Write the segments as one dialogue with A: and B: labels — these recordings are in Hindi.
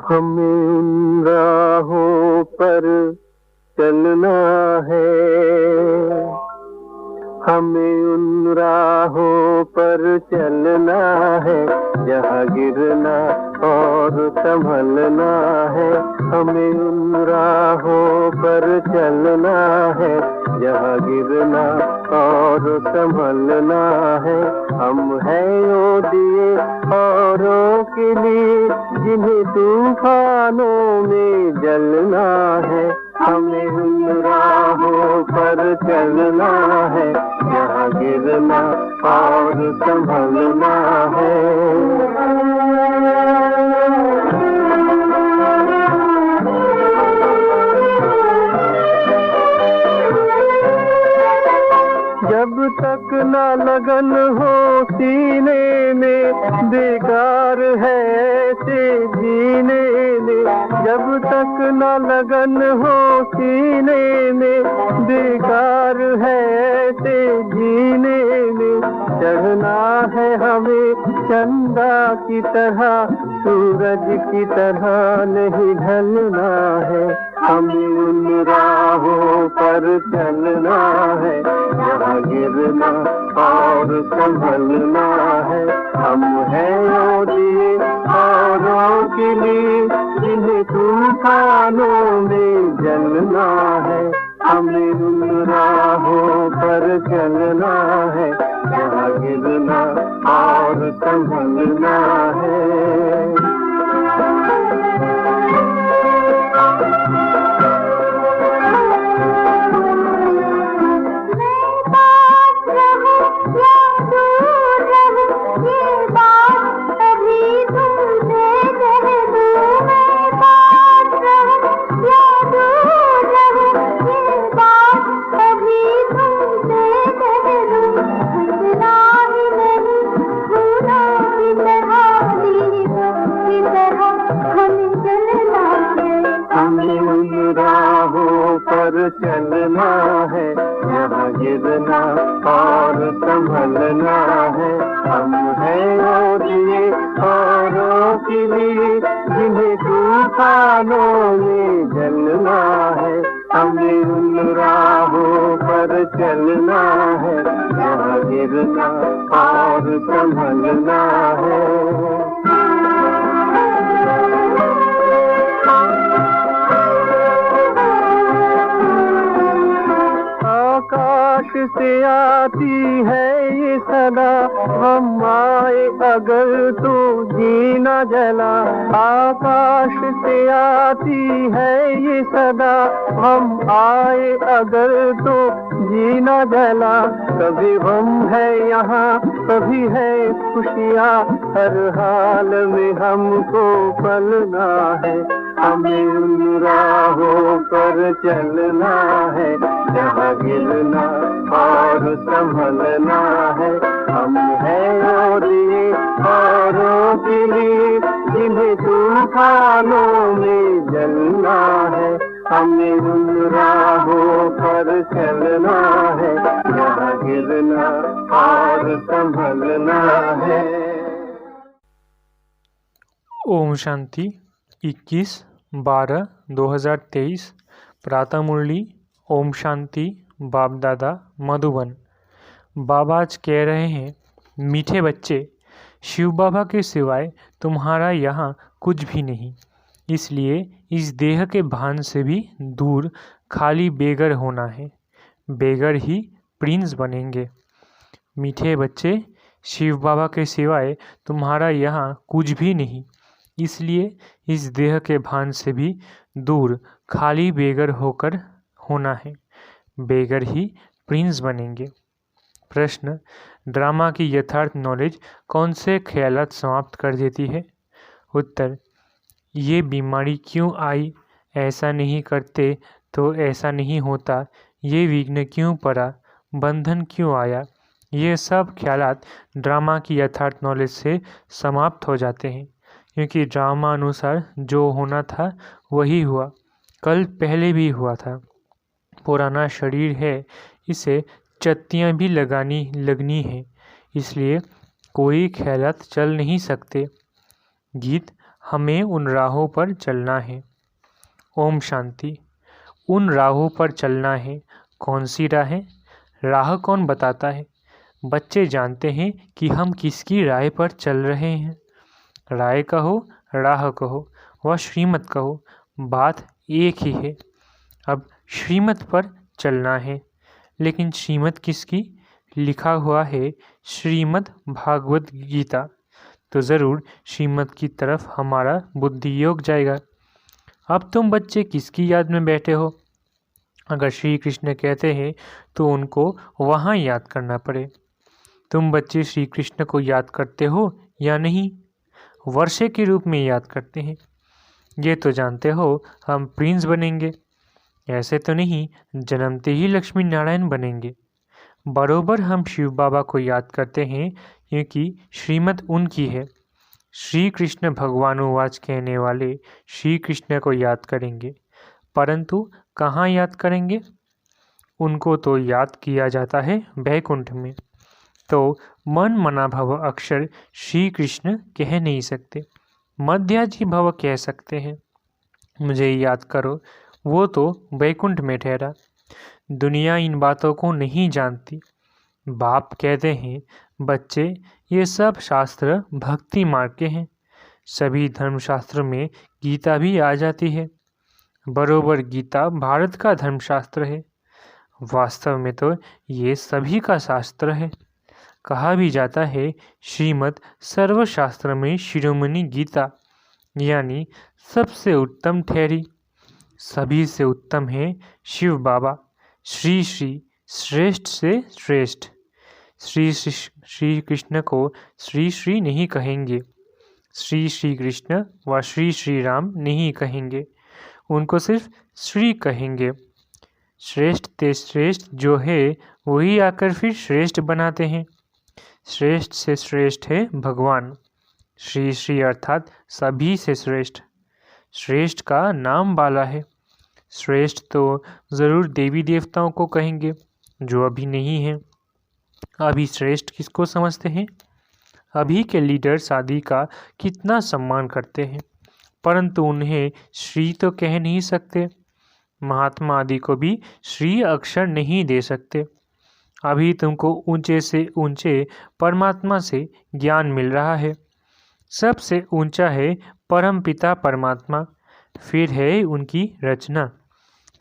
A: हमें उन राहों पर चलना है, हमें उन राहों पर चलना है, जहाँ गिरना और संभलना है। हमें उन राहों पर चलना है, जहाँ गिरना और संभलना है। हम हैं वो दिए औरों के लिए, जिन्हें तूफानों में जलना है। हमें उन राहों पर चलना है, जहाँ गिरना और संभलना है। जब तक न लगन हो सीने में, बेकार है ऐसे जीने में। जब तक न लगन हो सीने में, बेकार है ऐसे जीने में। चढ़ना है हमें चंदा की तरह, सूरज की तरह नहीं ढलना है। हमें उन राहों पर चलना है, जहाँ गिरना और संभलना है। हम हैं वो दिए औरों के लिए, जिन्हें तूफानों में जलना है। हमें उन राहों पर चलना है, जहाँ गिरना और संभलना है। चलना है, यहाँ गिरना और संभलना है। हम हैं वो दिए औरों के लिए, जिन्हें तूफानों में जलना है। हमें उन राहों पर चलना है, यहाँ गिरना और संभलना है। आकाश से आती है ये सदा, हम आए अगर तो जीना जला। आकाश से आती है ये सदा, हम आए अगर तो जीना जला। कभी हम है यहाँ, कभी है खुशियाँ, हर हाल में हमको पलना है। हमें उन राहों पर चलना है, जहाँ गिरना और संभलना है। हम हैं वो दिए औरों के लिए, जिन्हें तूफानों में जलना है। हमें उन राहों पर चलना है, जहाँ गिरना और संभलना है।
B: ओम शांति 21/12/2023 प्रातः मुरली। ओम शांति बाप दादा मधुबन। बाबा आज कह रहे हैं, मीठे बच्चे, शिव बाबा के सिवाय तुम्हारा यहाँ कुछ भी नहीं। इसलिए इस देह के भान से भी दूर खाली बेगर होना है। बेगर ही प्रिंस बनेंगे। मीठे बच्चे, शिव बाबा के सिवाय तुम्हारा यहाँ कुछ भी नहीं। इसलिए इस देह के भान से भी दूर खाली बेगर होकर होना है। बेगर ही प्रिंस बनेंगे। प्रश्न, ड्रामा की यथार्थ नॉलेज कौन से ख्यालात समाप्त कर देती है? उत्तर, ये बीमारी क्यों आई, ऐसा नहीं करते तो ऐसा नहीं होता, ये विघ्न क्यों पड़ा, बंधन क्यों आया, ये सब ख्यालात ड्रामा की यथार्थ नॉलेज से समाप्त हो जाते हैं। क्योंकि ड्रामा अनुसार जो होना था वही हुआ, कल पहले भी हुआ था। पुराना शरीर है, इसे चत्तियाँ भी लगनी है, इसलिए कोई ख्यालात चल नहीं सकते। गीत हमें उन राहों पर चलना है। ओम शांति। उन राहों पर चलना है। कौन सी राहें? राह कौन बताता है? बच्चे जानते हैं कि हम किसकी राह पर चल रहे हैं। राय कहो, राह कहो, व श्रीमत कहो, बात एक ही है। अब श्रीमत पर चलना है, लेकिन श्रीमत किसकी? लिखा हुआ है श्रीमद् भागवत गीता, तो ज़रूर श्रीमत की तरफ हमारा बुद्धि योग जाएगा। अब तुम बच्चे किसकी याद में बैठे हो? अगर श्री कृष्ण कहते हैं तो उनको वहाँ याद करना पड़े। तुम बच्चे श्री कृष्ण को याद करते हो या नहीं? वर्षे के रूप में याद करते हैं। ये तो जानते हो हम प्रिंस बनेंगे। ऐसे तो नहीं जन्मते ही लक्ष्मी नारायण बनेंगे। बरोबर हम शिव बाबा को याद करते हैं क्योंकि श्रीमत उनकी है। श्री कृष्ण भगवानुवाच कहने वाले श्री कृष्ण को याद करेंगे, परंतु कहाँ याद करेंगे? उनको तो याद किया जाता है वैकुंठ में। तो मन मना भव अक्षर श्री कृष्ण कह नहीं सकते, मध्याजी भव कह सकते हैं। मुझे याद करो, वो तो वैकुंठ में ठहरा। दुनिया इन बातों को नहीं जानती। बाप कहते हैं बच्चे ये सब शास्त्र भक्ति मार्ग के हैं। सभी धर्मशास्त्र में गीता भी आ जाती है। बरोबर गीता भारत का धर्मशास्त्र है। वास्तव में तो ये सभी का शास्त्र है। कहा भी जाता है श्रीमद् सर्वशास्त्र में शिरोमणि गीता यानी सबसे उत्तम ठहरी। सभी से उत्तम है शिव बाबा। श्री श्री श्रेष्ठ से श्रेष्ठ। श्री कृष्ण को श्री श्री नहीं कहेंगे, श्री श्री कृष्ण व श्री श्री राम नहीं कहेंगे, उनको सिर्फ श्री कहेंगे। श्रेष्ठ ते श्रेष्ठ जो है वही आकर फिर श्रेष्ठ बनाते हैं। श्रेष्ठ से श्रेष्ठ है भगवान। श्री श्री अर्थात सभी से श्रेष्ठ। श्रेष्ठ का नाम बाला है। श्रेष्ठ तो ज़रूर देवी देवताओं को कहेंगे जो अभी नहीं हैं। अभी श्रेष्ठ किसको समझते हैं? अभी के लीडर्स आदि का कितना सम्मान करते हैं, परंतु उन्हें श्री तो कह नहीं सकते। महात्मा आदि को भी श्री अक्षर नहीं दे सकते। अभी तुमको ऊंचे से ऊंचे परमात्मा से ज्ञान मिल रहा है। सबसे ऊंचा है परम पिता परमात्मा, फिर है उनकी रचना,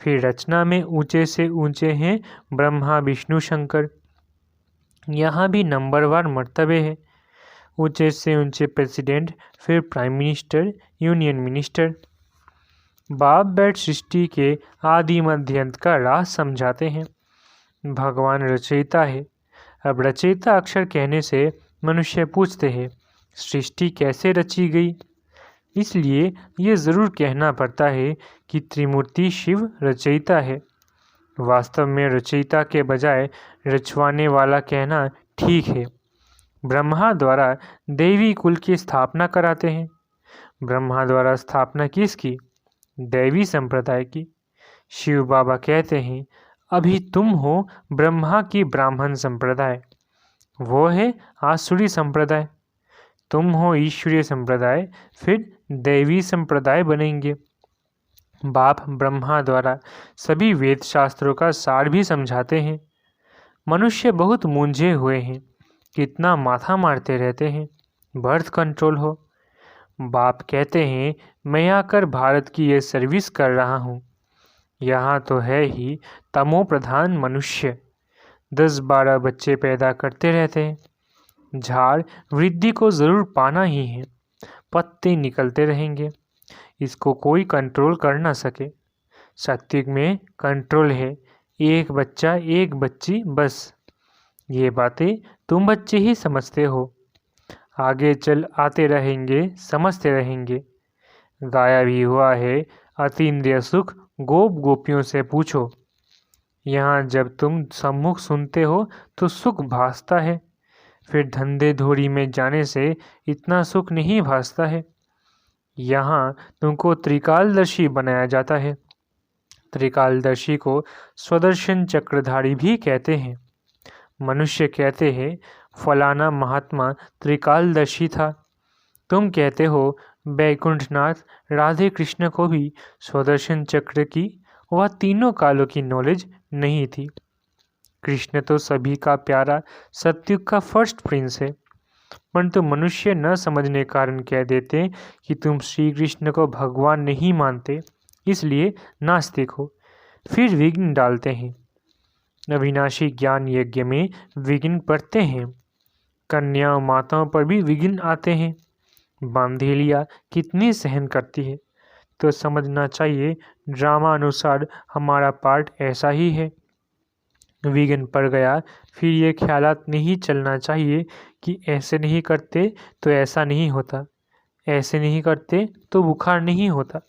B: फिर रचना में ऊंचे से ऊंचे हैं ब्रह्मा विष्णु शंकर। यहाँ भी नंबरवार मर्तबे हैं। ऊंचे से ऊंचे प्रेसिडेंट, फिर प्राइम मिनिस्टर, यूनियन मिनिस्टर। बाप बैठ सृष्टि के आदि मध्य अंत का राज समझाते हैं। भगवान रचयिता है। अब रचयिता अक्षर कहने से मनुष्य पूछते हैं सृष्टि कैसे रची गई? इसलिए ये ज़रूर कहना पड़ता है कि त्रिमूर्ति शिव रचयिता है। वास्तव में रचयिता के बजाय रचवाने वाला कहना ठीक है। ब्रह्मा द्वारा देवी कुल की स्थापना कराते हैं। ब्रह्मा द्वारा स्थापना किसकी? दैवी संप्रदाय की। शिव बाबा कहते हैं अभी तुम हो ब्रह्मा की ब्राह्मण संप्रदाय, वो है आसुरी संप्रदाय। तुम हो ईश्वरीय संप्रदाय, फिर दैवी संप्रदाय बनेंगे। बाप ब्रह्मा द्वारा सभी वेद शास्त्रों का सार भी समझाते हैं। मनुष्य बहुत मूंझे हुए हैं, कितना माथा मारते रहते हैं। बर्थ कंट्रोल हो। बाप कहते हैं मैं आकर भारत की ये सर्विस कर रहा हूँ। यहाँ तो है ही तमो प्रधान मनुष्य। 10-12 बच्चे पैदा करते रहते हैं। झाड़ वृद्धि को ज़रूर पाना ही है। पत्ते निकलते रहेंगे, इसको कोई कंट्रोल कर ना सके। सात्विक में कंट्रोल है, एक बच्चा एक बच्ची बस। ये बातें तुम बच्चे ही समझते हो, आगे चल आते रहेंगे, समझते रहेंगे। गाया भी हुआ है अतीन्द्रिय सुख गोप गोपियों से पूछो। यहाँ जब तुम सम्मुख सुनते हो तो सुख भासता है, फिर धंधे धोरी में जाने से इतना सुख नहीं भासता है। यहाँ तुमको त्रिकालदर्शी बनाया जाता है। त्रिकालदर्शी को स्वदर्शन चक्रधारी भी कहते हैं। मनुष्य कहते हैं फलाना महात्मा त्रिकालदर्शी था। तुम कहते हो बैकुंठनाथ राधे कृष्ण को भी सुदर्शन चक्र की व तीनों कालों की नॉलेज नहीं थी। कृष्ण तो सभी का प्यारा सतयुग का फर्स्ट प्रिंस है, परंतु मनुष्य न समझने के कारण कह देते कि तुम श्री कृष्ण को भगवान नहीं मानते, इसलिए नास्तिक हो। फिर विघ्न डालते हैं, अविनाशी ज्ञान यज्ञ में विघ्न पड़ते हैं, कन्याओं माताओं पर भी विघ्न आते हैं। बांधेलिया कितनी सहन करती है, तो समझना चाहिए ड्रामा अनुसार हमारा पार्ट ऐसा ही है। विघ्न पड़ गया, फिर ये ख्यालात नहीं चलना चाहिए कि ऐसे नहीं करते तो ऐसा नहीं होता, ऐसे नहीं करते तो बुखार नहीं होता।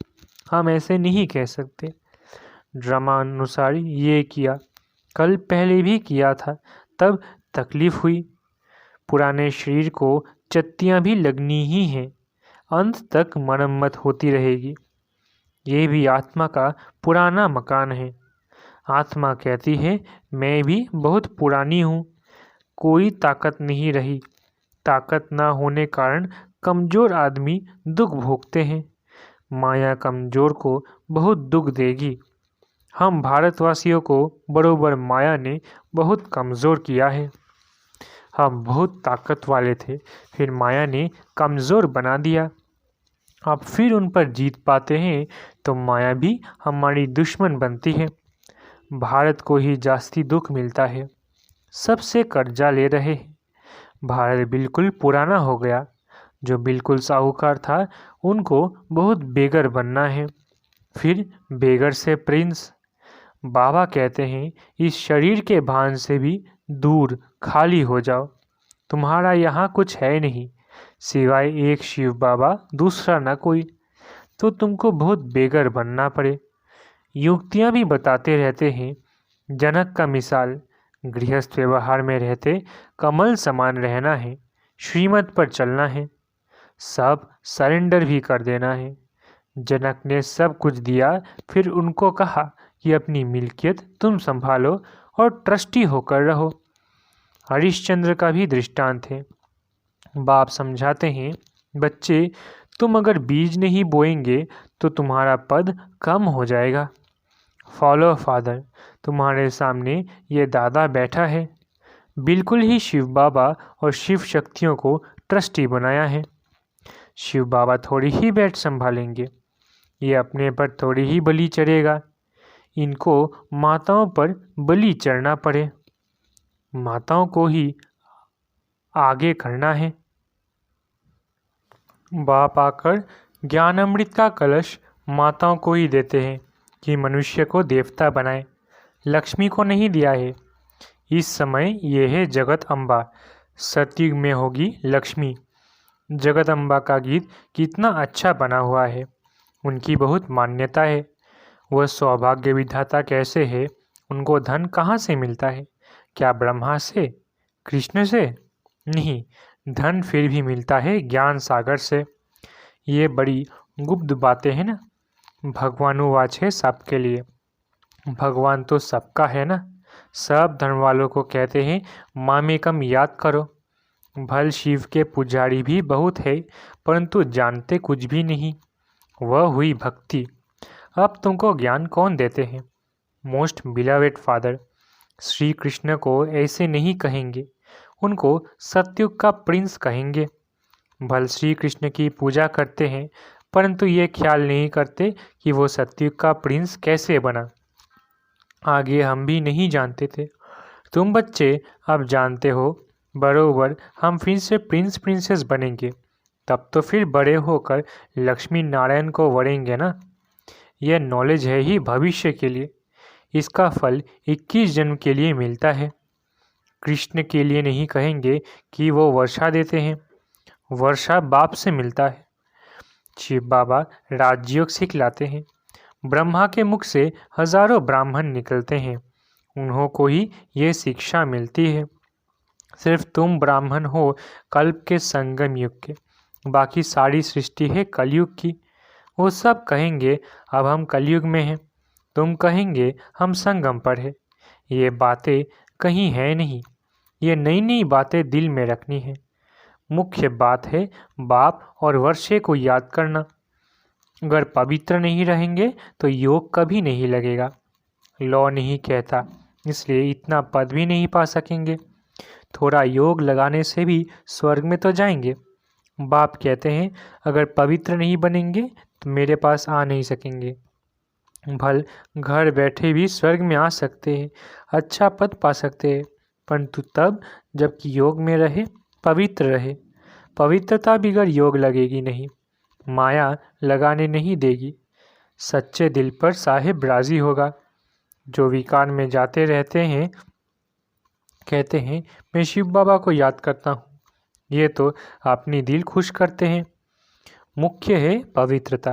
B: हम ऐसे नहीं कह सकते। ड्रामा अनुसार ये किया, कल पहले भी किया था, तब तकलीफ हुई। पुराने शरीर को चत्तियाँ भी लगनी ही हैं, अंत तक मरम्मत होती रहेगी। ये भी आत्मा का पुराना मकान है। आत्मा कहती है मैं भी बहुत पुरानी हूँ, कोई ताकत नहीं रही। ताकत ना होने कारण कमज़ोर आदमी दुख भोगते हैं। माया कमज़ोर को बहुत दुख देगी। हम भारतवासियों को बरोबर माया ने बहुत कमज़ोर किया है। हम बहुत ताकत वाले थे, फिर माया ने कमज़ोर बना दिया। अब फिर उन पर जीत पाते हैं तो माया भी हमारी दुश्मन बनती है। भारत को ही जास्ती दुख मिलता है, सबसे कर्जा ले रहे हैं। भारत बिल्कुल पुराना हो गया। जो बिल्कुल साहूकार था उनको बहुत बेगर बनना है, फिर बेगर से प्रिंस। बाबा कहते हैं इस शरीर के भान से भी दूर खाली हो जाओ। तुम्हारा यहाँ कुछ है नहीं, सिवाय एक शिव बाबा, दूसरा ना कोई। तो तुमको बहुत बेगर बनना पड़े। युक्तियाँ भी बताते रहते हैं। जनक का मिसाल, गृहस्थ व्यवहार में रहते कमल समान रहना है, श्रीमत पर चलना है, सब सरेंडर भी कर देना है। जनक ने सब कुछ दिया, फिर उनको कहा कि अपनी मिल्कियत तुम संभालो और ट्रस्टी होकर रहो। हरिश्चंद्र का भी दृष्टांत है। बाप समझाते हैं, बच्चे तुम अगर बीज नहीं बोएंगे तो तुम्हारा पद कम हो जाएगा। फॉलो फादर, तुम्हारे सामने ये दादा बैठा है, बिल्कुल ही शिव बाबा और शिव शक्तियों को ट्रस्टी बनाया है। शिव बाबा थोड़ी ही बैठ संभालेंगे, ये अपने पर थोड़ी ही बलि चढ़ेगा। इनको माताओं पर बलि चढ़ना पड़े, माताओं को ही आगे करना है। बाप आकर ज्ञानामृत का कलश माताओं को ही देते हैं कि मनुष्य को देवता बनाए, लक्ष्मी को नहीं दिया है। इस समय ये है जगत अम्बा, सतयुग में होगी लक्ष्मी। जगत अम्बा का गीत कितना अच्छा बना हुआ है, उनकी बहुत मान्यता है। वह सौभाग्य विधाता कैसे है, उनको धन कहाँ से मिलता है? क्या ब्रह्मा से, कृष्ण से? नहीं, धन फिर भी मिलता है ज्ञान सागर से। ये बड़ी गुप्त बातें हैं ना। भगवानुवाच है सबके लिए, भगवान तो सबका है ना। सब धर्म वालों को कहते हैं मामेकम याद करो। भल शिव के पुजारी भी बहुत है, परंतु जानते कुछ भी नहीं। वह हुई भक्ति। अब तुमको ज्ञान कौन देते हैं? Most beloved father. Shri Krishna को ऐसे नहीं कहेंगे, उनको सतयुग का प्रिंस कहेंगे। भल श्री कृष्ण की पूजा करते हैं, परंतु ये ख्याल नहीं करते कि वो सतयुग का प्रिंस कैसे बना। आगे हम भी नहीं जानते थे, तुम बच्चे अब जानते हो। बरोबर हम फिर से प्रिंस प्रिंसेस बनेंगे, तब तो फिर बड़े होकर लक्ष्मी नारायण को वरेंगे ना। यह नॉलेज है ही भविष्य के लिए। इसका फल 21 जन्म के लिए मिलता है। कृष्ण के लिए नहीं कहेंगे कि वो वर्षा देते हैं, वर्षा बाप से मिलता है। शिव बाबा राजयोग सिखलाते हैं। ब्रह्मा के मुख से हजारों ब्राह्मण निकलते हैं, उन्हों को ही ये शिक्षा मिलती है। सिर्फ तुम ब्राह्मण हो कल्प के संगम युग के, बाकी सारी सृष्टि है कलयुग की। वो सब कहेंगे अब हम कलयुग में हैं, तुम कहेंगे हम संगम पर है। ये बातें कहीं है नहीं, ये नई नई बातें दिल में रखनी है। मुख्य बात है बाप और वर्षे को याद करना। अगर पवित्र नहीं रहेंगे तो योग कभी नहीं लगेगा। लॉ नहीं कहता, इसलिए इतना पद भी नहीं पा सकेंगे। थोड़ा योग लगाने से भी स्वर्ग में तो जाएंगे। बाप कहते हैं अगर पवित्र नहीं बनेंगे तो मेरे पास आ नहीं सकेंगे। भल घर बैठे भी स्वर्ग में आ सकते हैं, अच्छा पद पा सकते हैं, परंतु तब जबकि योग में रहे, पवित्र रहे। पवित्रता बिगड़ योग लगेगी नहीं, माया लगाने नहीं देगी। सच्चे दिल पर साहिब राजी होगा। जो विकार में जाते रहते हैं कहते हैं मैं शिव बाबा को याद करता हूँ, ये तो अपनी दिल खुश करते हैं। मुख्य है पवित्रता।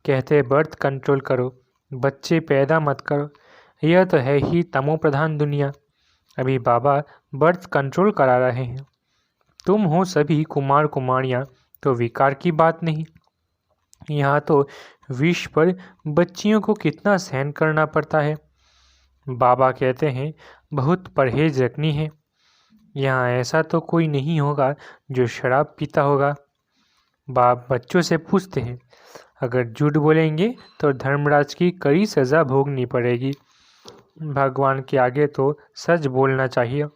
B: कहते हैं बर्थ कंट्रोल करो, बच्चे पैदा मत करो। यह तो है ही तमो प्रधान दुनिया। अभी बाबा बर्थ कंट्रोल करा रहे हैं। तुम हो सभी कुमार कुमारियाँ, तो विकार की बात नहीं। यहाँ तो विष पर बच्चियों को कितना सहन करना पड़ता है। बाबा कहते हैं बहुत परहेज रखनी है। यहाँ ऐसा तो कोई नहीं होगा जो शराब पीता होगा। बाप बच्चों से पूछते हैं अगर झूठ बोलेंगे तो धर्मराज की कड़ी सज़ा भोगनी पड़ेगी। भगवान के आगे तो सच बोलना चाहिए।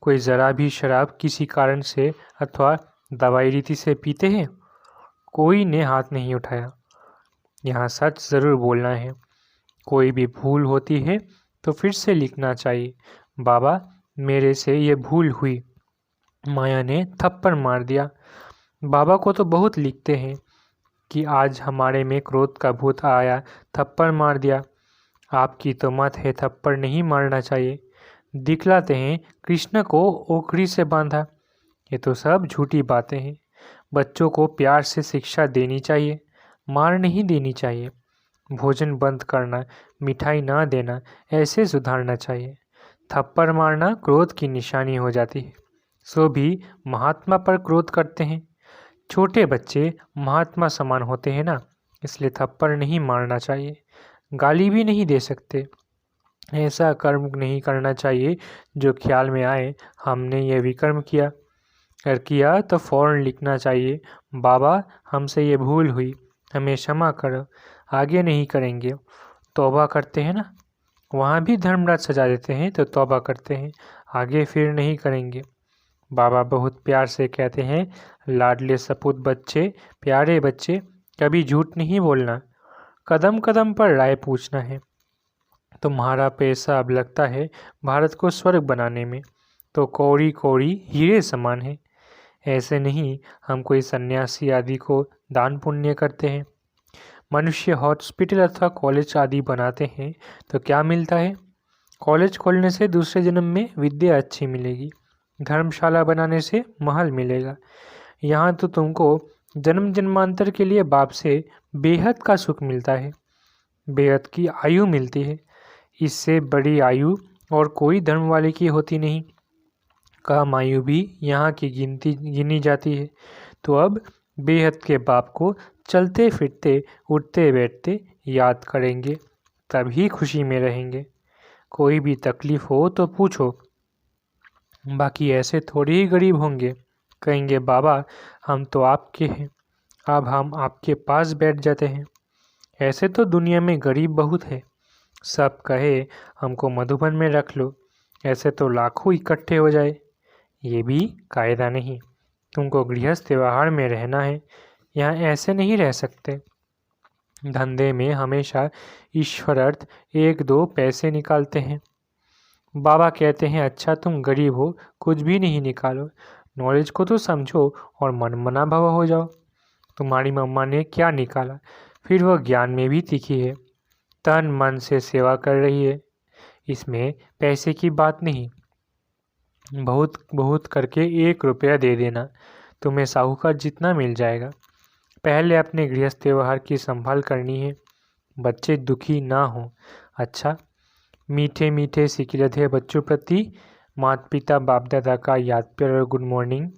B: कोई ज़रा भी शराब किसी कारण से अथवा दवाई रीति से पीते हैं? कोई ने हाथ नहीं उठाया। यहाँ सच ज़रूर बोलना है। कोई भी भूल होती है तो फिर से लिखना चाहिए, बाबा मेरे से ये भूल हुई, माया ने थप्पड़ मार दिया। बाबा को तो बहुत लिखते हैं कि आज हमारे में क्रोध का भूत आया, थप्पड़ मार दिया। आपकी तो मत है थप्पड़ नहीं मारना चाहिए। दिखलाते हैं कृष्ण को ओखरी से बांधा। ये तो सब झूठी बातें हैं। बच्चों को प्यार से शिक्षा देनी चाहिए, मार नहीं देनी चाहिए। भोजन बंद करना, मिठाई ना देना, ऐसे सुधारना चाहिए। थप्पड़ मारना क्रोध की निशानी हो जाती है। सो भी महात्मा पर क्रोध करते हैं। छोटे बच्चे महात्मा समान होते हैं ना, इसलिए थप्पड़ नहीं मारना चाहिए। गाली भी नहीं दे सकते। ऐसा कर्म नहीं करना चाहिए जो ख्याल में आए हमने ये विकर्म किया। अगर किया तो फ़ौरन लिखना चाहिए, बाबा हमसे ये भूल हुई, हमें क्षमा करो, आगे नहीं करेंगे। तौबा करते हैं ना, वहाँ भी धर्मराज सजा देते हैं तो तौबा करते हैं, आगे फिर नहीं करेंगे। बाबा बहुत प्यार से कहते हैं लाडले सपूत बच्चे, प्यारे बच्चे, कभी झूठ नहीं बोलना, कदम कदम पर राय पूछना है। तुम्हारा पैसा अब लगता है भारत को स्वर्ग बनाने में, तो कौड़ी कौड़ी हीरे समान है। ऐसे नहीं हम कोई सन्यासी आदि को दान पुण्य करते हैं। मनुष्य हॉस्पिटल अथवा कॉलेज आदि बनाते हैं तो क्या मिलता है? कॉलेज खोलने से दूसरे जन्म में विद्या अच्छी मिलेगी, धर्मशाला बनाने से महल मिलेगा। यहाँ तो तुमको जन्म जन्मांतर के लिए बाप से बेहद का सुख मिलता है, बेहद की आयु मिलती है। इससे बड़ी आयु और कोई धर्म वाले की होती नहीं। कम आयु भी यहाँ की गिनी जाती है। तो अब बेहद के बाप को चलते फिरते उठते बैठते याद करेंगे, तभी खुशी में रहेंगे। कोई भी तकलीफ़ हो तो पूछो, बाकी ऐसे थोड़ी ही गरीब होंगे। कहेंगे बाबा हम तो आपके हैं, अब हम आपके पास बैठ जाते हैं। ऐसे तो दुनिया में गरीब बहुत है। सब कहे हमको मधुबन में रख लो, ऐसे तो लाखों इकट्ठे हो जाए। ये भी कायदा नहीं। तुमको गृहस्थ व्यवहार में रहना है, यहाँ ऐसे नहीं रह सकते। धंधे में हमेशा ईश्वरार्थ एक दो पैसे निकालते हैं। बाबा कहते हैं अच्छा तुम गरीब हो, कुछ भी नहीं निकालो, नॉलेज को तो समझो और मनमना भव हो जाओ। तुम्हारी मम्मा ने क्या निकाला, फिर वह ज्ञान में भी तीखी है, तन मन से सेवा कर रही है। इसमें पैसे की बात नहीं। बहुत बहुत करके 1 रुपया दे देना, तुम्हें साहूकार जितना मिल जाएगा। पहले अपने गृहस्थ व्यवहार की संभाल करनी है, बच्चे दुखी ना हो। अच्छा, मीठे मीठे सिकिलधे बच्चों प्रति माता पिता बाप दादा का याद प्यार और गुड मॉर्निंग।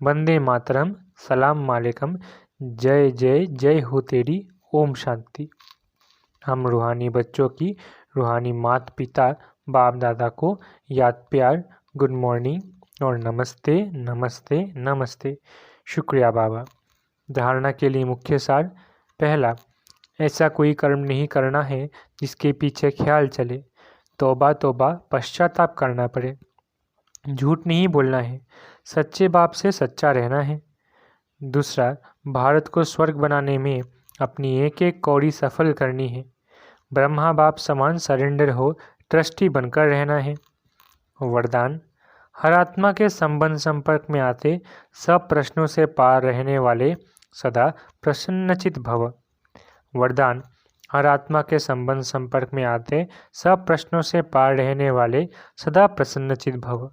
B: वंदे मातरम, सलाम वालेकुम, जय जय जय हो तेरी, ओम शांति। हम रूहानी बच्चों की रूहानी माता पिता बाप दादा को याद प्यार, गुड मॉर्निंग, और नमस्ते नमस्ते नमस्ते। शुक्रिया बाबा। धारणा के लिए मुख्य सार। पहला, ऐसा कोई कर्म नहीं करना है जिसके पीछे ख्याल चले, तौबा तौबा पश्चाताप करना पड़े। झूठ नहीं बोलना है, सच्चे बाप से सच्चा रहना है। दूसरा, भारत को स्वर्ग बनाने में अपनी एक एक कौड़ी सफल करनी है। ब्रह्मा बाप समान सरेंडर हो ट्रस्टी बनकर रहना है। वरदान, हर आत्मा के संबंध संपर्क में आते सब प्रश्नों से पार रहने वाले सदा प्रसन्नचित भव। वरदान, हर आत्मा के संबंध संपर्क में आते सब प्रश्नों से पार रहने वाले सदा प्रसन्नचित भव।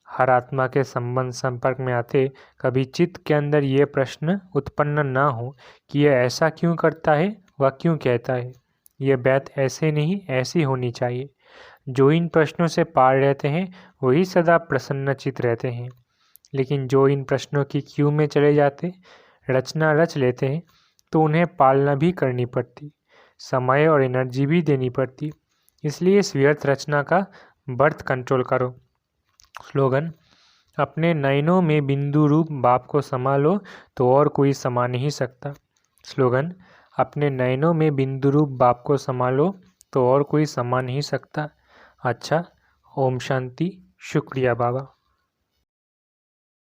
B: हर आत्मा के संबंध संपर्क में आते कभी चित्त के अंदर ये प्रश्न उत्पन्न न हो कि यह ऐसा क्यों करता है, वह क्यों कहता है, यह बात ऐसे नहीं ऐसी होनी चाहिए। जो इन प्रश्नों से पार रहते हैं वही सदा प्रसन्नचित रहते हैं। लेकिन जो इन प्रश्नों की क्यू में चले जाते, रचना रच लेते हैं, तो उन्हें पालना भी करनी पड़ती, समय और एनर्जी भी देनी पड़ती। इसलिए इस व्यर्थ रचना का बर्थ कंट्रोल करो। स्लोगन, अपने नयनों में बिंदु रूप बाप को समा लो तो और कोई समा नहीं सकता। स्लोगन, अपने नयनों में बिंदु रूप बाप को समा लो तो और कोई समा नहीं सकता। अच्छा, ओम शांति। शुक्रिया बाबा।